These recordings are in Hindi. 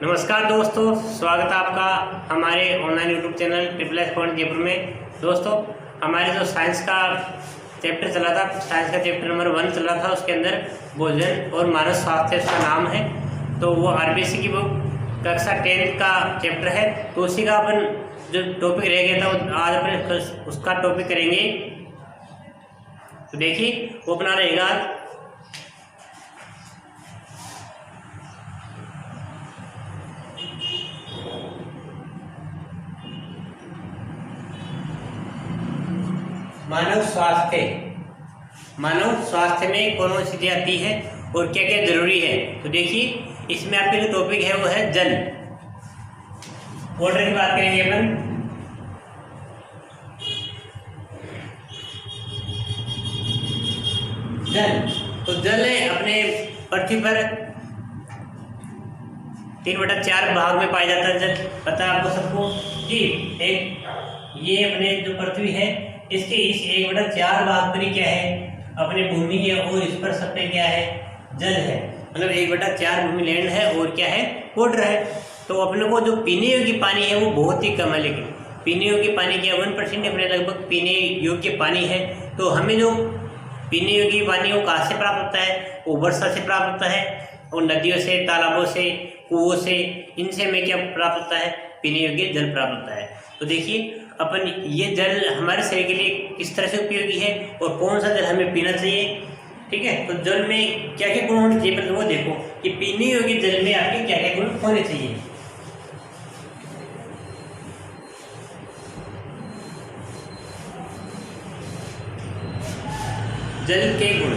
नमस्कार दोस्तों, स्वागत है आपका हमारे online YouTube channel triple S point Jaipur में। दोस्तों, हमारे जो साइंस का चैप्टर चला था, साइंस का चैप्टर नंबर 1 चला था, उसके अंदर भोजन और मानव स्वास्थ्य उसका नाम है। तो वो आरबीएससी की बुक कक्षा 10 का चैप्टर है। तो उसी का अपन जो टॉपिक रह गया था वो आज अपन उसका टॉपिक करेंगे। तो देखिए वो अपना रहेगा मानव स्वास्थ्य। मानव स्वास्थ्य में कौन कौन सी चीजें आती है और क्या क्या जरूरी है। तो देखिए इसमें आपके जो टॉपिक है वो है जल। वाटर की बात करेंगे अपन। जल, तो जल है अपने पृथ्वी पर 3/4 भाग में पाया जाता है। जल पता है आपको सबको जी। एक ये अपने जो पृथ्वी है इसके इस 1/4 भाग पर क्या है, अपने भूमि है, और इस पर सब पे क्या है, जल है। मतलब 1/4 भूमि लैंड है और क्या है, वाटर है। तो अपने को जो पीने योग्य पानी है वो बहुत ही कम है, लेकिन पीने योग्य पानी क्या 1% अपने लगभग पीने योग्य पानी है। तो हमें जो पीने योग्य पानी वो कहाँ से प्राप्त होता है, वो वर्षा से प्राप्त होता है, और नदियों से, तालाबों से, कुओं से, इनसे हमें क्या प्राप्त होता है, पीने योग्य जल प्राप्त होता है। तो देखिए अपन ये जल हमारे शरीर के लिए किस तरह से उपयोगी है और कौन सा जल हमें पीना चाहिए। ठीक है, तो जल में क्या क्या गुण होने चाहिए, मतलब वो देखो कि पीने योग्य जल में आपके क्या क्या गुण होने चाहिए। जल के गुण,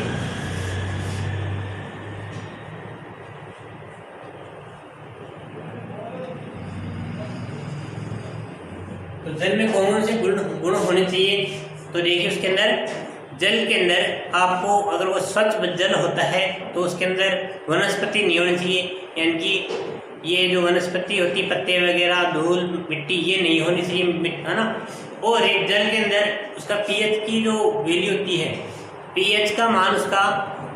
तो जल में कौन से गुण होने चाहिए। तो देखिए उसके अंदर, जल के अंदर आपको अगर वो स्वच्छ जल होता है तो उसके अंदर वनस्पति नहीं होनी चाहिए, यानी कि ये जो वनस्पति होती, पत्ते वगैरह, धूल, मिट्टी, ये नहीं होनी चाहिए, है ना। और एक जल के अंदर उसका पीएच की जो वैल्यू होती है, पीएच का मान उसका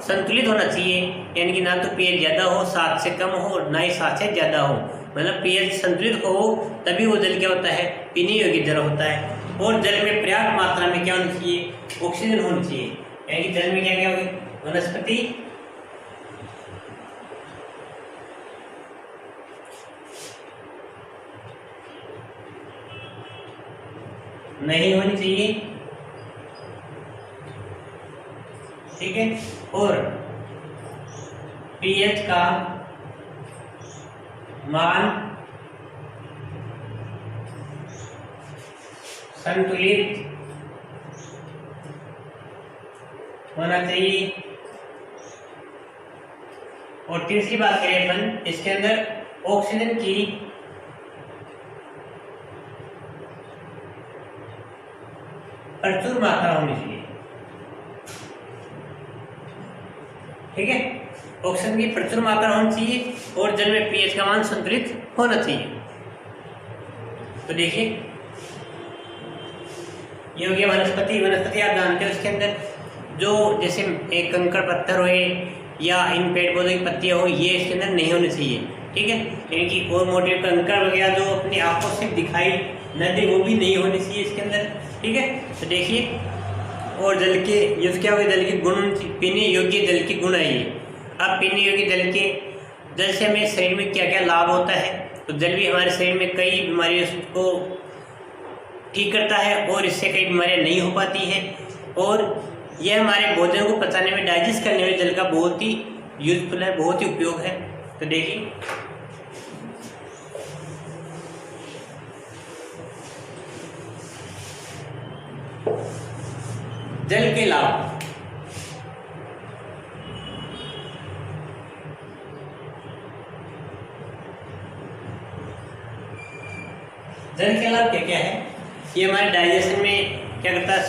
संतुलित होना चाहिए, यानी कि ना तो पीएच ज़्यादा हो, 7 से कम हो, और ना ही 7 से ज़्यादा हो। मतलब पीएच संतुलित हो तभी वो जल क्या होता है, पीने योग्य जल होता है। और जल में पर्याप्त मात्रा में क्या होनी चाहिए, ऑक्सीजन होनी चाहिए। यानी कि जल में क्या क्या होगी, वनस्पति, नहीं होनी चाहिए। ठीक है, और पीएच का मान संतुलित होना चाहिए। और तीसरी बात करें अपन, इसके अंदर ऑक्सीजन की प्रचुर मात्रा होनी चाहिए। ठीक है, ऑक्सीजन की प्रचुर मात्रा होनी चाहिए और जल में पीएच का मान संतुलित होना चाहिए। तो देखिए ये हो गया वनस्पति। वनस्पति आप जानते हो, इसके अंदर जो जैसे एक कंकड़ पत्थर हो या इन पेड़ पौधों की पत्तियां हो, ये इसके अंदर नहीं होनी चाहिए। ठीक है, यानी कि और मोटे कंकड़ वगैरह जो अपनी आंखों से दिखाई न दे, वो भी नहीं होनी चाहिए इसके अंदर। ठीक है, तो देखिए, और जल के ये क्या हो गया, जल के गुण, पीने योग्य जल के गुण है ये। अब पीने योग्य जल से हमें शरीर में क्या क्या लाभ होता है। तो जल भी हमारे शरीर में कई बीमारियों को ठीक करता है और इससे कई बीमारियां नहीं हो पाती हैं। और यह हमारे भोजन को पचाने में, डाइजेस्ट करने में जल का बहुत ही यूजफुल है, बहुत ही उपयोग है। तो देखिए जल के लाभ, जल के लाभ क्या क्या है। ये हमारे डाइजेशन में क्या करता है,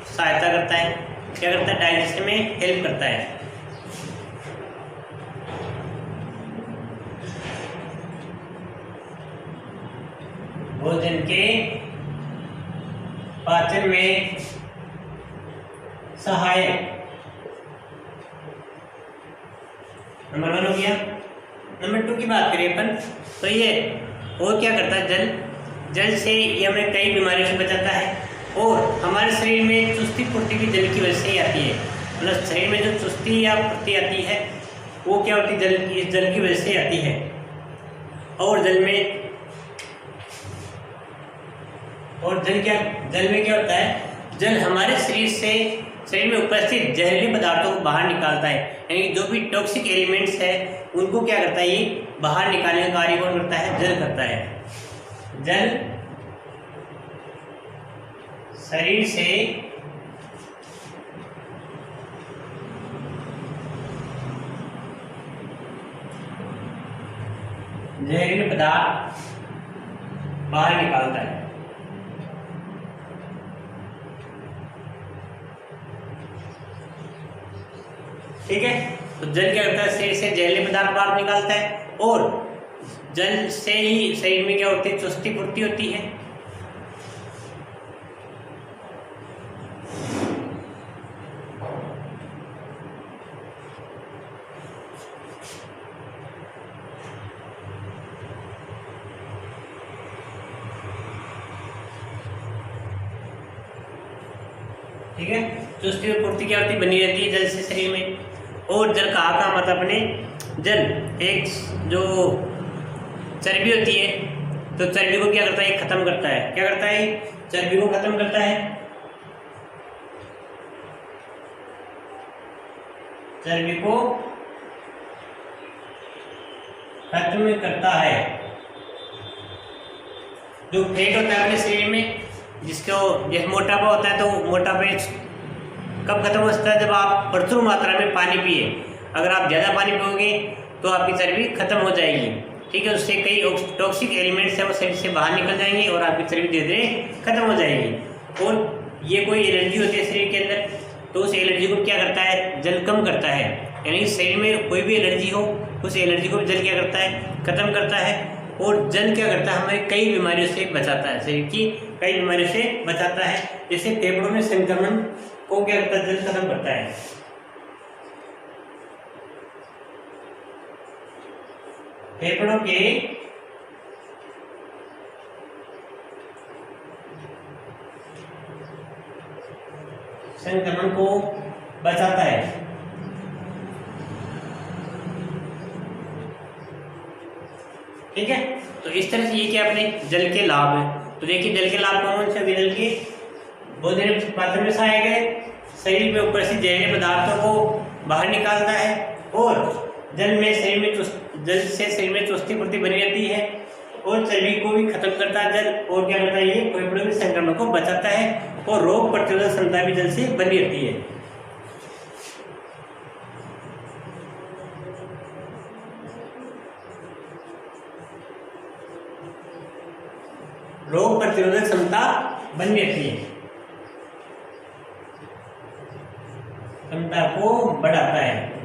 सहायता करता है। क्या करता है, डाइजेशन में हेल्प करता है। भोजन के पाचन में सहायक, नंबर 1 हो गया। नंबर 2 की बात करें अपन, तो ये और क्या करता है, जल से ये हमें कई बीमारियों से बचाता है और हमारे शरीर में चुस्ती फुर्ती भी जल की वजह से ही आती है। मतलब शरीर में जो चुस्ती या फुर्ती आती है वो क्या होती है, इस जल की वजह से आती है। और जल में क्या होता है, जल हमारे शरीर में उपस्थित जहरीले पदार्थों को बाहर निकालता है, यानी जो भी टॉक्सिक एलिमेंट्स है उनको क्या करता है, ये बाहर निकालने का कार्य कौन करता है, जल करता है। जल शरीर से जहरीले पदार्थ बाहर निकालता है। ठीक है, तो जल क्या करता है, शरीर से जहरीले पदार्थ बाहर निकालता है और जल से ही शरीर में क्या होती है, चुस्ती फुर्ती होती है। ठीक है, चुस्ती और फुर्ती क्या होती है, बनी रहती है जल से शरीर में। और जल कहाँ मतलब अपने जल एक जो चर्बी होती है, तो चर्बी को क्या करता है, खत्म करता है। क्या करता है, चर्बी को खत्म करता है। चर्बी को खत्म करता है। जो फैट होता है अपने शरीर में, जिसको जैसे मोटापा होता है, तो मोटापे कब खत्म हो सकता है, जब आप प्रचुर मात्रा में पानी पिए। अगर आप ज़्यादा पानी पियोगे तो आपकी चर्बी खत्म हो जाएगी। ठीक है, उससे कई टॉक्सिक एलिमेंट्स हैं वो शरीर से बाहर निकल जाएंगे और आपकी चर्बी धीरे धीरे खत्म हो जाएगी। और ये कोई एलर्जी होती है शरीर के अंदर, तो उस एलर्जी को क्या करता है, जल कम करता है। यानी शरीर में कोई भी एलर्जी हो, उस एलर्जी को भी जल क्या करता है, खत्म करता है। और जल क्या करता है, हमें कई बीमारियों से बचाता है, शरीर की कई बीमारियों से बचाता है। जैसे फेफड़ों में संक्रमण को क्या करता है, जल खत्म करता है। फेफड़ों के संक्रमण को बचाता है। ठीक है, तो इस तरह से ये क्या अपने जल के लाभ है। तो देखिए जल के लाभ कौन से, जल के भोजन पात्र में आए गए, शरीर में ऊपर से जहरीले पदार्थों को बाहर निकालता है और जल से शरीर में चुस्ती फुर्ती बनी रहती है और चर्बी को भी खत्म करता है जल। और क्या करता है, ये फेफड़ों के संक्रमण को बचाता है और रोग प्रतिरोधक क्षमता भी जल से बनी रहती है। रोग प्रतिरोधक क्षमता बनी रहती है, क्षमता को बढ़ाता है।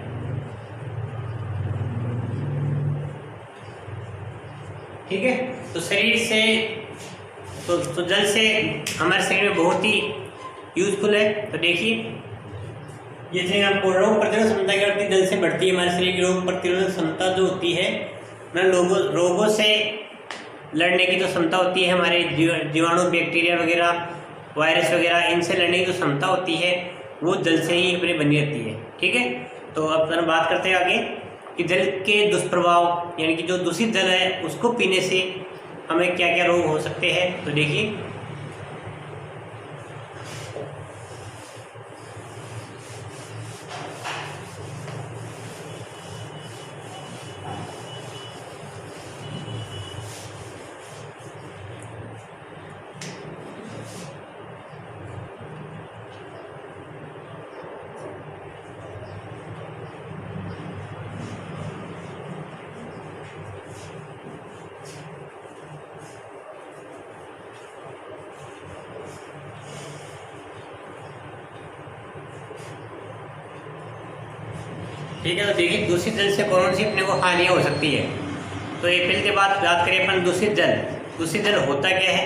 ठीक है, तो शरीर से तो जल से हमारे शरीर में बहुत ही यूजफुल है। तो देखिए जैसे आपको रोग प्रतिरोधक क्षमता क्या होती है, जल से बढ़ती है। हमारे शरीर की रोग प्रतिरोधक क्षमता जो होती है, मतलब रोगों से लड़ने की जो क्षमता होती है, हमारे जीवाणु बैक्टीरिया वगैरह वायरस वगैरह इनसे लड़ने की जो क्षमता होती है वो जल से ही अपनी बनी रहती है। ठीक है, तो अब हम बात करते हैं आगे कि जल के दुष्प्रभाव, यानी कि जो दूषित जल है उसको पीने से हमें क्या क्या रोग हो सकते हैं। तो देखिए ठीक है, तो देखिए दूषित जल से कौन सी अपने को हानियाँ हो सकती है। तो ये पहले के बात करें अपन दूषित जल होता क्या है।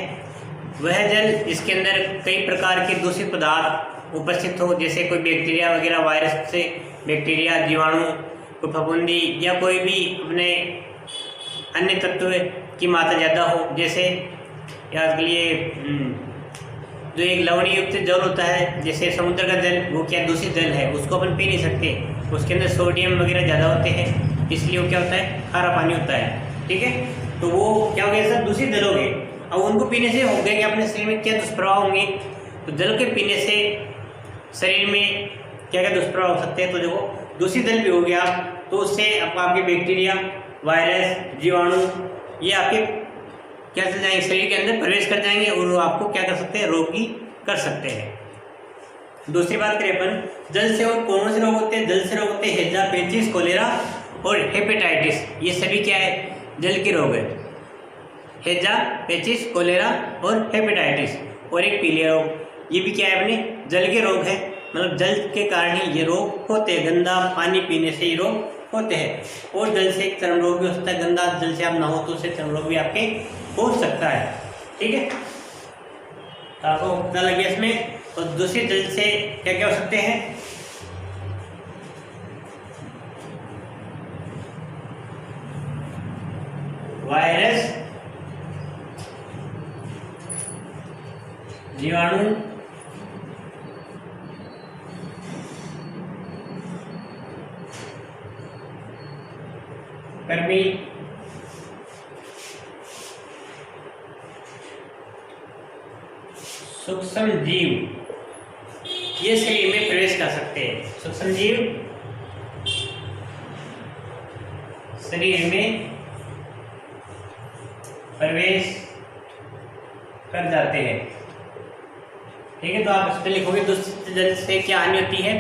वह जल जिसके अंदर कई प्रकार के दूषित पदार्थ उपस्थित हो, जैसे कोई बैक्टीरिया वगैरह वायरस से बैक्टीरिया जीवाणु, कोई फफूंदी या कोई भी अपने अन्य तत्व की मात्रा ज़्यादा हो, जैसे याद के लिए जो एक लवणीय युक्त जल होता है, जैसे समुद्र का जल, वो क्या दूषित जल है, उसको अपन पी नहीं सकते, उसके अंदर सोडियम वगैरह ज़्यादा होते हैं, इसलिए वो क्या होता है, खारा पानी होता है। ठीक है, तो वो क्या हो गया सर, दूषित जल हो गए। अब उनको पीने से हो गया कि अपने शरीर में क्या दुष्प्रभाव होंगे, तो जल के पीने से शरीर में क्या क्या दुष्प्रभाव हो सकते हैं। तो देखो दूषित जल भी हो गया तो उससे आपके बैक्टीरिया, वायरस, जीवाणु ये आपके क्या चल जाएंगे, शरीर के अंदर प्रवेश कर जाएंगे और वो आपको क्या कर सकते हैं, रोगी कर सकते हैं। दूसरी बात करें अपन जल से और कौन से रोग होते हैं, जल से रोग होते हैं हैजा, पेचिस, कोलेरा और हेपेटाइटिस। ये सभी क्या है, जल के रोग है। हैजा, पेचिस, कोलेरा और हेपेटाइटिस। और एक पीलिया रोग, ये भी क्या है, अपने जल के रोग है, मतलब जल के कारण ही ये रोग होते हैं, गंदा पानी पीने से ये रोग होते हैं। और जल से एक चर्म रोग भी हो सकता है, गंदा जल से आप नहाओ तो उससे चर्म रोग भी आपके हो सकता है। ठीक है, तो आपको पता लग गया इसमें। और दूषित जल से क्या क्या हो सकते हैं, वायरस, जीवाणु, कर्मी, सूक्ष्म जीव, ये शरीर में प्रवेश कर सकते हैं। सूक्ष्म जीव शरीर में प्रवेश कर जाते हैं। ठीक है, तो आप इस पर लिखोगे दूषित जल से क्या हानि होती है,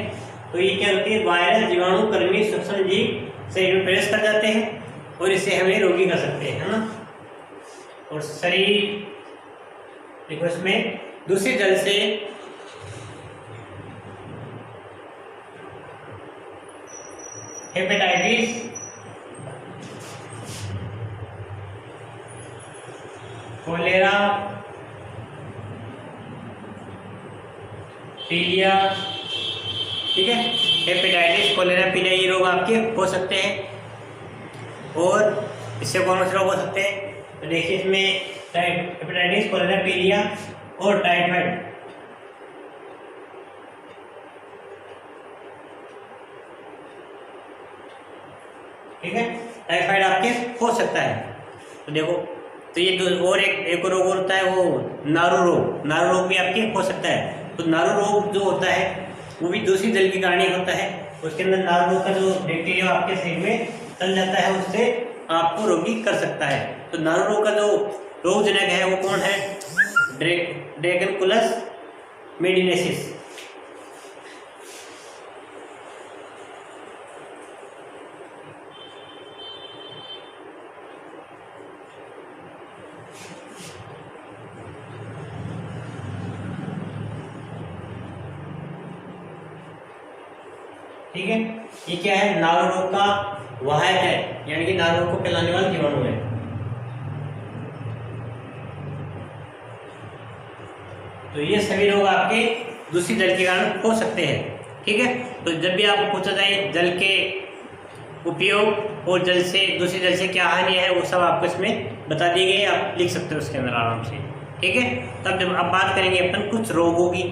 तो ये क्या होती है, वायरस, जीवाणु, कृमि, सूक्ष्म जीव शरीर में प्रवेश कर जाते हैं और इससे हमें रोगी कर सकते हैं, है ना। और शरीर देखो इसमें दूषित जल से हेपेटाइटिस, कोलेरा, पीलिया, ठीक है, हेपेटाइटिस, कोलेरा, पीलिया ये रोग आपके हो सकते हैं। और इससे कौन से रोग हो सकते हैं, तो देखिए इसमें हेपेटाइटिस, कोलेरा, पीलिया और टाइफाइड। ठीक है, टाइफाइड आपके हो सकता है। तो देखो, तो ये और एक और रोग होता है, वो नारू रोग। नारू रोग भी आपके हो सकता है। तो नारू रोग जो होता है वो भी दूषित जल के कारण ही होता है। उसके अंदर नारू रोग का जो बैक्टीरिया आपके शरीर में चल जाता है, उससे आपको रोगी कर सकता है। तो नारू रोग का जो रोगजनक है वो कौन है, ड्रैगनकुलस मेडिनेसिस। ठीक है, ये क्या है, नारू रोग का वाहक है, यानी कि नारू रोग को फैलाने वाला जीवाणु है। तो ये सभी रोग आपके दूषित जल के कारण हो सकते हैं। ठीक है, तो जब भी आपको पूछा जाए जल के उपयोग और जल से, दूषित जल से क्या हानि है, वो सब आपको इसमें बता दिए गए, आप लिख सकते हो उसके अंदर आराम से। ठीक है, तब जब आप बात करेंगे अपन कुछ रोगों की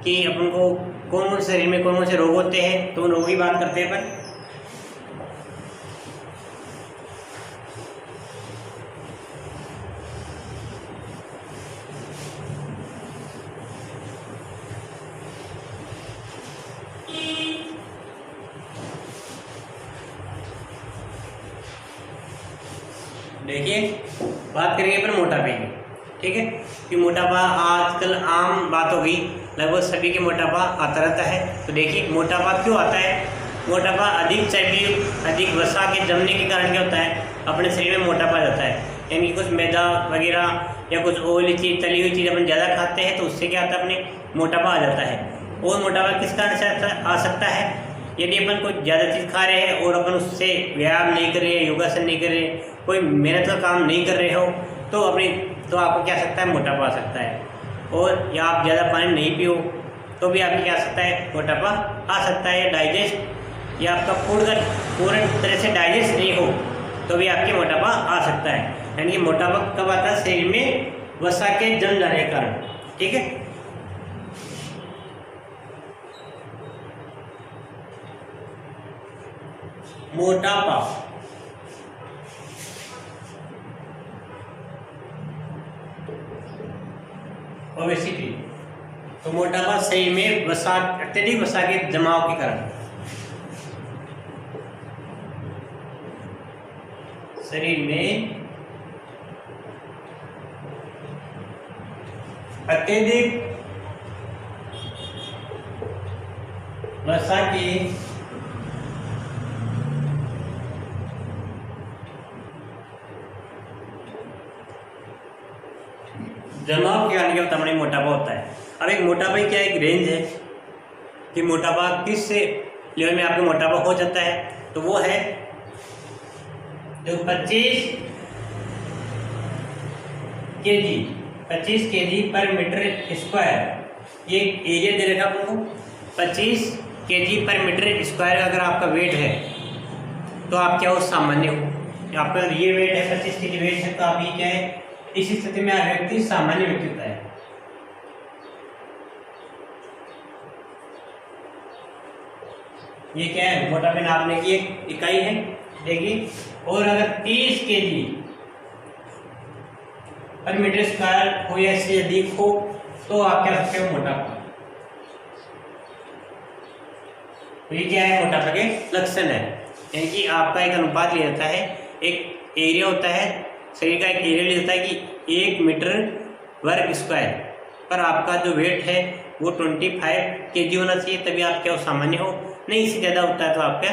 कि अपन को कौन कौन से शरीर में कौन कौन से रोग होते हैं, तो उन रोगों की बात करते हैं अपन। देखिए, बात करेंगे अपन मोटापे की। ठीक है, कि मोटापा आजकल आम बात हो गई, लगभग सभी के मोटापा आता रहता है। तो देखिए मोटापा क्यों आता है, मोटापा अधिक चर्बी, अधिक वसा के जमने के कारण क्या होता है, अपने शरीर में मोटापा आ जाता है। यानी कि कुछ मैदा वगैरह या कुछ ऑयली चीज़, तली हुई चीज़ अपन ज़्यादा खाते हैं तो उससे क्या आता है, अपने मोटापा आ जाता है। और मोटापा किस कारण से आ सकता है, यदि अपन कोई ज़्यादा चीज़ खा रहे हैं और अपन उससे व्यायाम नहीं कर रहे हैं, योगासन नहीं कर रहे हैं, कोई मेहनत का काम नहीं कर रहे हो, तो आपको क्या सकता है, मोटापा आ सकता है। और या आप ज़्यादा पानी नहीं पियो तो भी आपको क्या आ सकता है, मोटापा आ सकता है। डाइजेस्ट या आपका फूड का पूर्ण तरह से डाइजेस्ट नहीं हो तो भी आपके मोटापा आ सकता है। यानी कि मोटापा कब आता है? शरीर में वसा के जम जाने के कारण। ठीक है, मोटापा ओबेसिटी, तो मोटापा शरीर में वसा, अत्यधिक वसा के जमाव के कारण, शरीर में अत्यधिक वसा के जमाव के कारण क्या होता है? मोटापा होता है। अब एक मोटापा की क्या एक रेंज है कि मोटापा किस लेवल में आपका मोटापा हो जाता है, तो वो है जो 25 kg पर मीटर स्क्वायर, ये एरिया दे रखा आपको 25 kg पर मीटर स्क्वायर अगर आपका वेट है तो आप क्या हो? सामान्य हो। आपका ये वेट है 25 kg वेट है, तो आप ये क्या है? इस स्थिति में व्यक्ति सामान्य व्यक्ति होता है। ये क्या है? मोटापे नापने की एक इकाई है, देखिए। और अगर 30 kg पर मीटर स्क्वायर हो या इससे अधिक हो तो आप क्या सकते हो? मोटापा। तो ये क्या है? मोटापा के लक्षण है। यानी कि आपका एक अनुपात लिया जाता है, एक एरिया होता है, शरीर का एक एरिया लिया जाता है कि 1 मीटर वर्ग स्क्वायर पर आपका जो वेट है वो 25 kg होना चाहिए, तभी आप क्या हो? सामान्य हो। नहीं, इससे ज़्यादा होता है तो आपका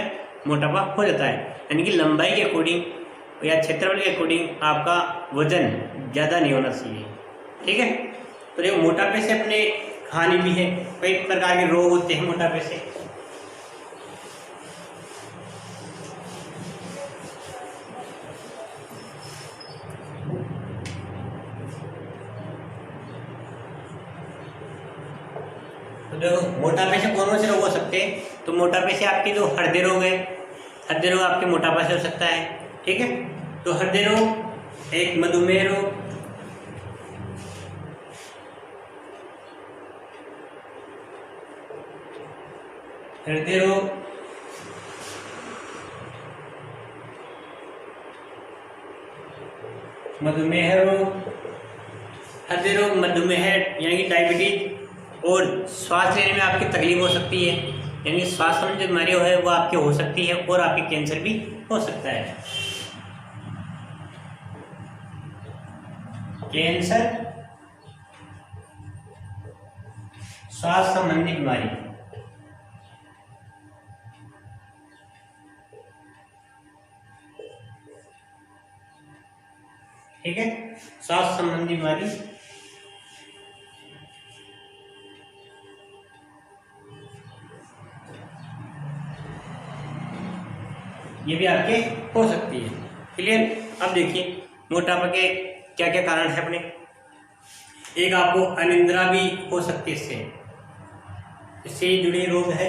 मोटापा हो जाता है। यानी कि लंबाई के अकॉर्डिंग या क्षेत्रफल के अकॉर्डिंग आपका वजन ज़्यादा नहीं होना चाहिए। ठीक है, तो देखो मोटापे से अपने हानि भी है, कई प्रकार के रोग होते हैं मोटापे से। तो देखो मोटापे से कौन कौन से रोग हो सकते हैं? तो मोटापे से आपके जो हृदय रोग है, हृदय रोग आपके मोटापा से हो सकता है। ठीक है, तो हृदय रोग, एक मधुमेह रोग, हृदय रोग, मधुमेह रोग, हृदय रोग, मधुमेह यानी कि डायबिटीज, और श्वास लेने में आपकी तकलीफ हो सकती है, यानी श्वास संबंधी जो बीमारी है वो आपकी हो सकती है, और आपकी कैंसर भी हो सकता है। कैंसर, श्वास संबंधी बीमारी, ठीक है, श्वास संबंधी बीमारी, ये भी आपके हो सकती है। क्लियर? अब देखिए मोटापा के क्या क्या कारण है अपने। एक आपको अनिद्रा भी हो सकती है, इससे जुड़े रोग है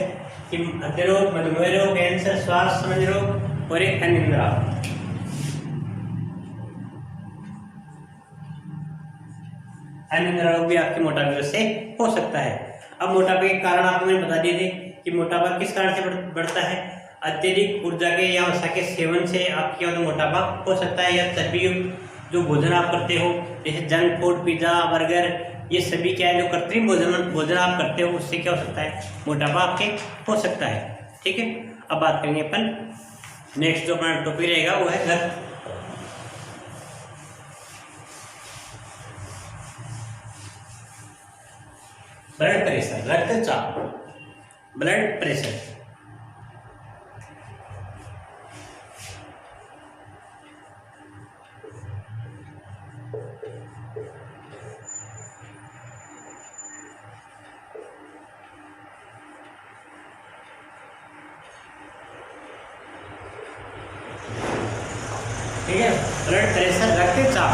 कि हृदय रोग, मधुमेह रोग, कैंसर, श्वास संबंधी रोग और एक अनिद्रा। अनिद्रा रोग भी आपके मोटापे से हो सकता है। अब मोटापे के कारण आपको मैंने बता दिए थे कि मोटापा किस कारण से बढ़ता है। अत्यधिक ऊर्जा के या वसा के सेवन से आपके मोटापा हो सकता है, या चर्बी जो भोजन आप करते हो, जैसे जंक फूड, पिज्जा, बर्गर, ये सभी क्या है जो कृत्रिम भोजन आप करते हो, उससे क्या हो सकता है? मोटापा आपके हो सकता है। ठीक है, अब बात करेंगे अपन नेक्स्ट जो अपना टॉपिक रहेगा वो है ब्लड प्रेशर, रक्तचाप, ब्लड प्रेशर। ठीक है, ब्लड प्रेशर, रक्तचाप।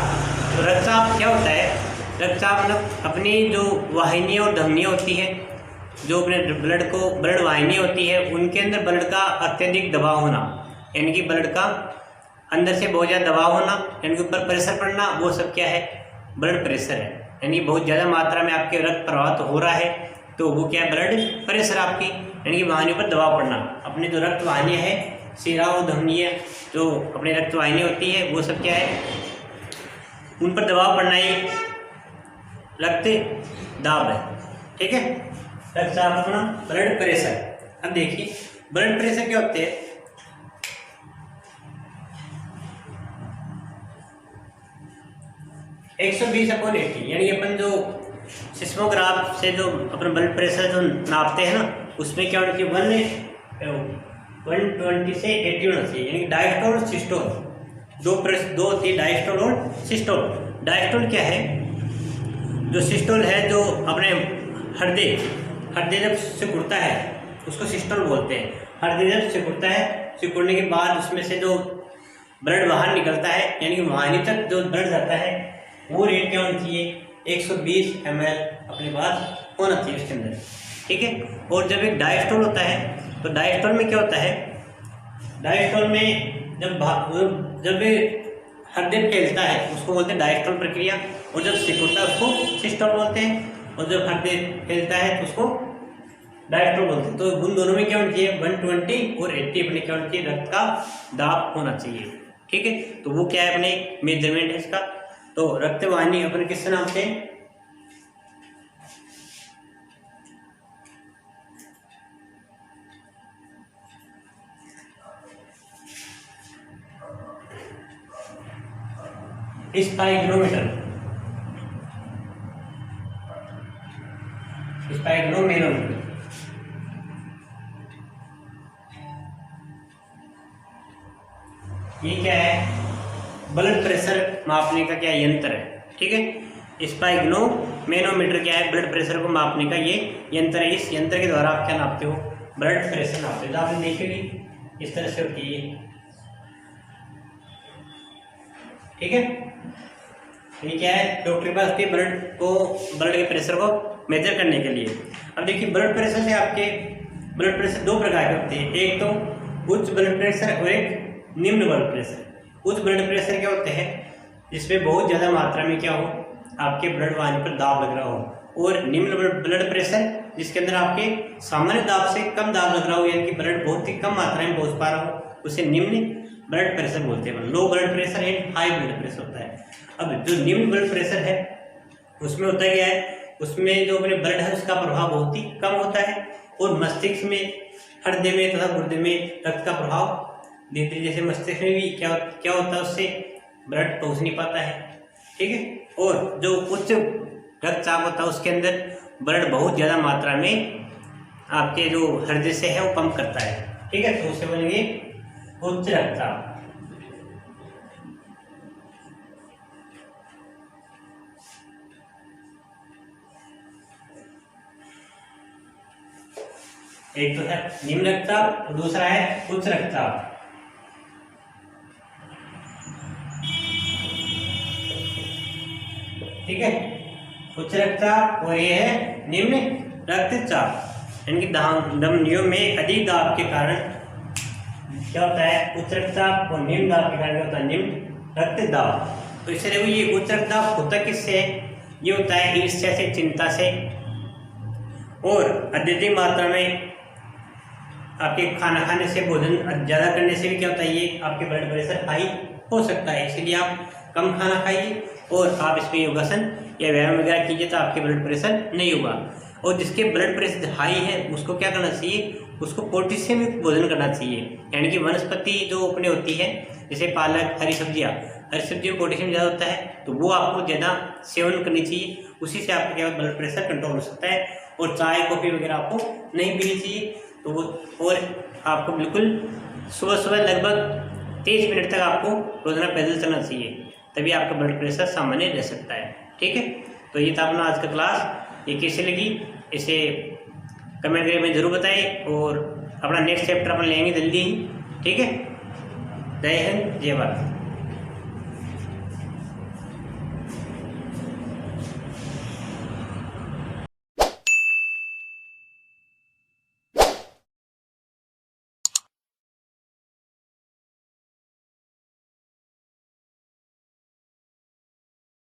तो रक्तचाप क्या होता है? रक्तचाप मतलब अपनी जो वाहिनियाँ और धमनियाँ होती है, जो अपने ब्लड वाहिनी होती है, उनके अंदर ब्लड का अत्यधिक दबाव होना, यानी कि ब्लड का अंदर से बहुत ज़्यादा दबाव होना यानी कि ऊपर प्रेशर पड़ना, वो सब क्या है, ब्लड प्रेशर है। यानी बहुत ज़्यादा मात्रा में आपके रक्त प्रवाहित हो रहा है तो वो क्या है, ब्लड प्रेशर आपकी, यानी कि वाहिनियों पर दबाव पड़ना। अपने जो रक्त वाहिनियाँ है, शिरा और धमनियाँ, जो अपने रक्त वाहिनियाँ होती है, वो सब क्या है, उन पर दबाव पड़ना ही रक्त दाब है। ठीक है, रक्तचाप अपना ब्लड प्रेशर। अब देखिए ब्लड प्रेशर क्या होते हैं, 120/80, यानी अपन जो सिस्मोग्राफ से जो अपना ब्लड प्रेशर जो नापते हैं ना, उसमें क्या होना चाहिए, 120 से 80 होना चाहिए। यानी डायस्टोल और सिस्टोल, दो होती है, डायस्टोल और सिस्टोल। डायस्टोल क्या है, जो सिस्टोल है जो अपने हृदय जब सिकुड़ता है उसको सिस्टोल बोलते हैं। हृदय जब सिकुड़ता है, सिकुड़ने के बाद उसमें से जो ब्लड बाहर निकलता है, यानी कि वाहिनी तक जो ब्लड जाता है, वो रेट क्या होना चाहिए, 120 ml अपने पास होना चाहिए उसके अंदर। ठीक है, और जब एक डायस्टोल होता है तो डायस्टोल में क्या होता है, डायस्टोल में जब हृदय फैलता है उसको बोलते हैं डायस्टोल प्रक्रिया, और जब सिकुड़ता है उसको सिस्टोल बोलते हैं, और जब हृदय फैलता है तो उसको डायस्टोल बोलते हैं। तो उन दोनों में क्या होना चाहिए, 120 और 80 अपने क्या होना चाहिए, रक्त का दाब होना चाहिए। ठीक है, तो वो क्या है, अपने मेजरमेंट है इसका। तो रक्त वाहिनी अपन किस नाम से, स्पाइरोमीटर। ये क्या है, ब्लड प्रेशर मापने का क्या यंत्र है। ठीक है, स्पाइरोमीटर क्या है, ब्लड प्रेशर को मापने का ये यंत्र है। इस यंत्र के द्वारा आप क्या नापते हो, ब्लड प्रेशर नापते हो। तो आपने देखिए इस तरह से होती है। ठीक है, ये क्या है, डॉक्टर के पास के ब्लड के प्रेशर को मेजर करने के लिए। अब देखिए ब्लड प्रेशर से आपके ब्लड प्रेशर दो प्रकार के होते हैं, एक तो उच्च ब्लड प्रेशर और एक निम्न ब्लड प्रेशर। उच्च ब्लड प्रेशर क्या होते हैं, जिसमें बहुत ज़्यादा मात्रा में क्या हो, आपके ब्लड वाहिनी पर दाब लग रहा हो, और निम्न ब्लड प्रेशर जिसके अंदर आपके सामान्य दाब से कम दाब लग रहा हो, यानी कि ब्लड बहुत ही कम मात्रा में पहुँच पा रहा हो, उसे निम्न ब्लड प्रेशर बोलते हैं। लो ब्लड प्रेशर है, हाई ब्लड प्रेशर होता है। अब जो निम्न ब्लड प्रेशर है उसमें होता क्या है, उसमें जो अपने ब्लड है उसका प्रभाव बहुत ही कम होता है, और मस्तिष्क में, हृदय में तथा गुर्दे में रक्त का प्रभाव धीरे जैसे मस्तिष्क में भी क्या होता है, उससे ब्लड पहुंच नहीं पाता है। ठीक है, और जो उच्च रक्तचाप होता है उसके अंदर ब्लड बहुत ज़्यादा मात्रा में आपके जो हृदय से है वो पंप करता है। ठीक है, तो उसे बोलेंगे उच्च रक्तचाप। एक तो है निम्न रक्तचाप और दूसरा है उच्च रक्तचाप। ठीक है, उच्च रक्तचाप और ये है निम्न रक्तचाप। यानी कि धमनियों में अधिक दाब के कारण क्या होता है, उच्च रक्तचाप, और निम्न दाब के कारण क्या होता है, निम्न रक्तदाब। तो इससे देखो ये उच्च रक्तदाब होता किससे है, ये होता है ईर्ष्या से, चिंता से, और अत्यधिक मात्रा में आपके खाना खाने से, भोजन ज़्यादा करने से भी क्या होता है, ये आपके ब्लड प्रेशर हाई हो सकता है। इसलिए आप कम खाना खाइए और आप इसमें योगासन या व्यायाम वगैरह कीजिए तो आपके ब्लड प्रेशर नहीं होगा। और जिसके ब्लड प्रेशर हाई है उसको क्या करना चाहिए, उसको पोटेशियम युक्त भोजन करना चाहिए। यानी कि वनस्पति जो अपने होती है, जैसे पालक, हरी सब्जियाँ में पोटेशियम ज़्यादा होता है, तो वो आपको ज़्यादा सेवन करनी चाहिए। उसी से आपका क्या प्लड प्रेशर कंट्रोल हो सकता है। और चाय कॉफ़ी वगैरह आपको नहीं पीनी चाहिए। तो वो, और आपको बिल्कुल सुबह सुबह लगभग 30 मिनट तक आपको रोजाना पैदल चलना चाहिए, तभी आपका ब्लड प्रेशर सामान्य रह सकता है। ठीक है, तो ये था अपना आज का क्लास। ये कैसे लगी इसे कमेंट करके में ज़रूर बताएं, और अपना नेक्स्ट चैप्टर अपन लेंगे जल्दी ही। ठीक है, जय हिंद, जय भारत।